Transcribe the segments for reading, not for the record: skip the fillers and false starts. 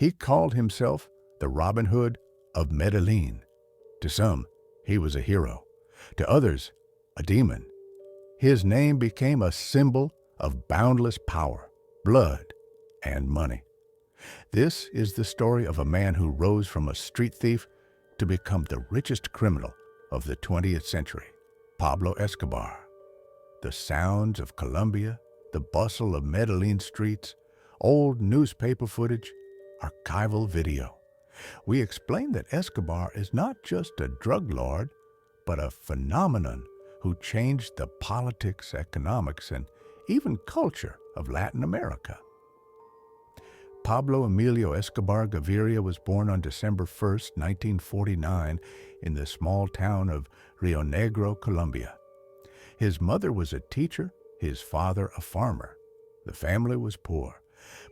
He called himself the Robin Hood of Medellin. To some, he was a hero. To others, a demon. His name became a symbol of boundless power, blood, and money. This is the story of a man who rose from a street thief to become the richest criminal of the 20th century, Pablo Escobar. The sounds of Colombia, the bustle of Medellin streets, old newspaper footage, archival video. We explain that Escobar is not just a drug lord, but a phenomenon who changed the politics, economics, and even culture of Latin America. Pablo Emilio Escobar Gaviria was born on December 1, 1949, in the small town of Rio Negro, Colombia. His mother was a teacher, his father a farmer. The family was poor,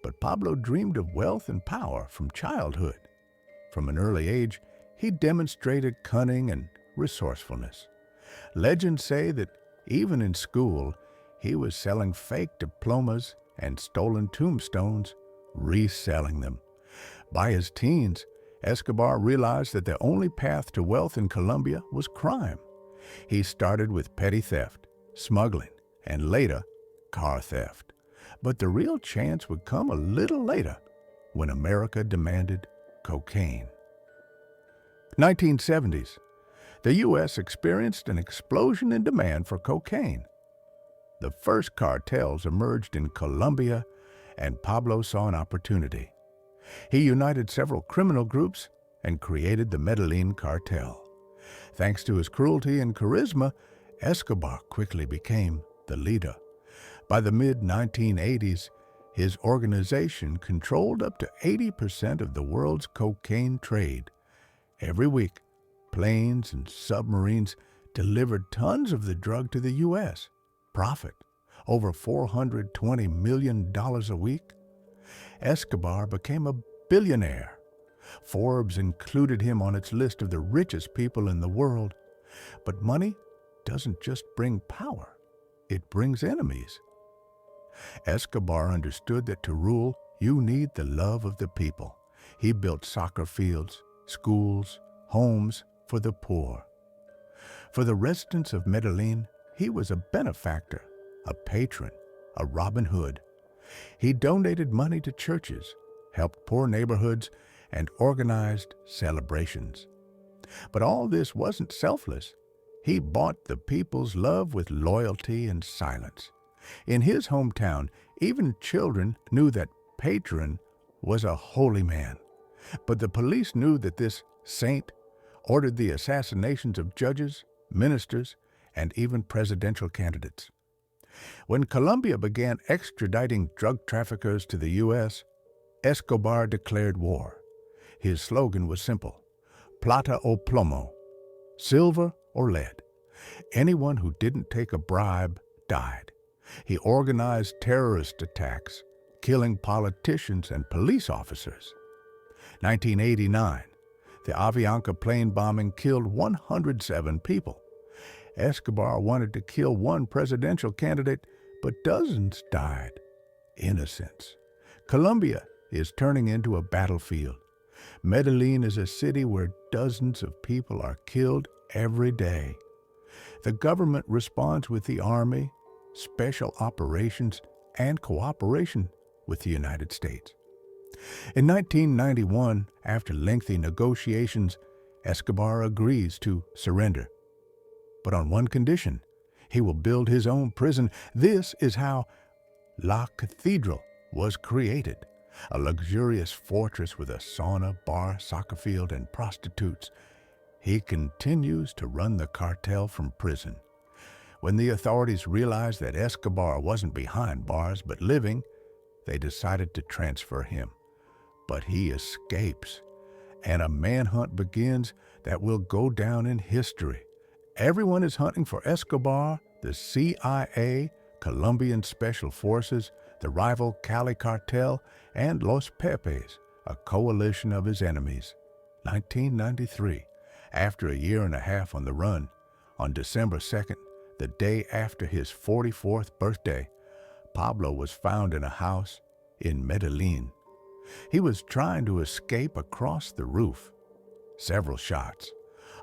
but Pablo dreamed of wealth and power from childhood. From an early age, he demonstrated cunning and resourcefulness. Legends say that even in school, he was selling fake diplomas and stolen tombstones, reselling them. By his teens, Escobar realized that the only path to wealth in Colombia was crime. He started with petty theft, smuggling, and later, car theft. But the real chance would come a little later, when America demanded cocaine. 1970s. The U.S. experienced an explosion in demand for cocaine. The first cartels emerged in Colombia, and Pablo saw an opportunity. He united several criminal groups and created the Medellin cartel. Thanks to his cruelty and charisma, Escobar quickly became the leader. By the mid-1980s, his organization controlled up to 80% of the world's cocaine trade. Every week, planes and submarines delivered tons of the drug to the U.S. Profit, over $420 million a week. Escobar became a billionaire. Forbes included him on its list of the richest people in the world. But money doesn't just bring power, it brings enemies. Escobar understood that to rule, you need the love of the people. He built soccer fields, schools, homes for the poor. For the residents of Medellin, he was a benefactor, a patron, a Robin Hood. He donated money to churches, helped poor neighborhoods, and organized celebrations. But all this wasn't selfless. He bought the people's love with loyalty and silence. In his hometown, even children knew that patron was a holy man. But the police knew that this saint ordered the assassinations of judges, ministers, and even presidential candidates. When Colombia began extraditing drug traffickers to the U.S., Escobar declared war. His slogan was simple: plata o plomo, silver or lead. Anyone who didn't take a bribe died. He organized terrorist attacks, killing politicians and police officers. 1989, the Avianca plane bombing killed 107 people. Escobar wanted to kill one presidential candidate, but dozens died. Innocents. Colombia is turning into a battlefield. Medellin is a city where dozens of people are killed every day. The government responds with the army, special operations, and cooperation with the United States. In 1991, after lengthy negotiations, Escobar agrees to surrender. But on one condition: he will build his own prison. This is how La Cathedral was created, a luxurious fortress with a sauna, bar, soccer field, and prostitutes. He continues to run the cartel from prison. When the authorities realized that Escobar wasn't behind bars but living, they decided to transfer him. But he escapes, and a manhunt begins that will go down in history. Everyone is hunting for Escobar, the CIA, Colombian Special Forces, the rival Cali cartel, and Los Pepes, a coalition of his enemies. 1993, after a year and a half on the run, on December 2nd, the day after his 44th birthday, Pablo was found in a house in Medellin. He was trying to escape across the roof. Several shots,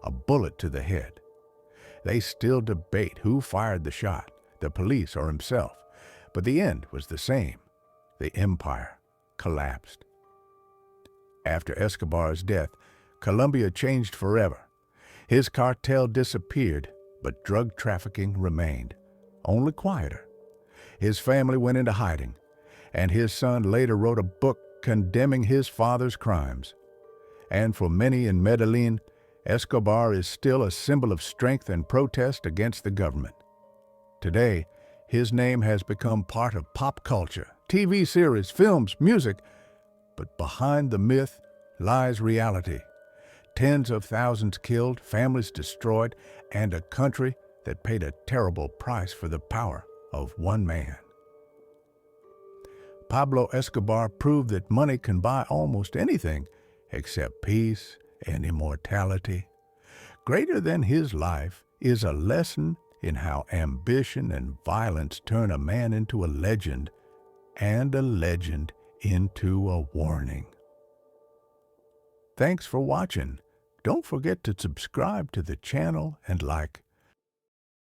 a bullet to the head. They still debate who fired the shot, the police or himself, but the end was the same. The empire collapsed. After Escobar's death, Colombia changed forever. His cartel disappeared, but drug trafficking remained, only quieter. His family went into hiding, and his son later wrote a book condemning his father's crimes. And for many in Medellin, Escobar is still a symbol of strength and protest against the government. Today, his name has become part of pop culture, TV series, films, music, but behind the myth lies reality. Tens of thousands killed, families destroyed, and a country that paid a terrible price for the power of one man. Pablo Escobar proved that money can buy almost anything except peace and immortality. Greater than his life is a lesson in how ambition and violence turn a man into a legend, and a legend into a warning. Thanks for watching. Don't forget to subscribe to the channel and like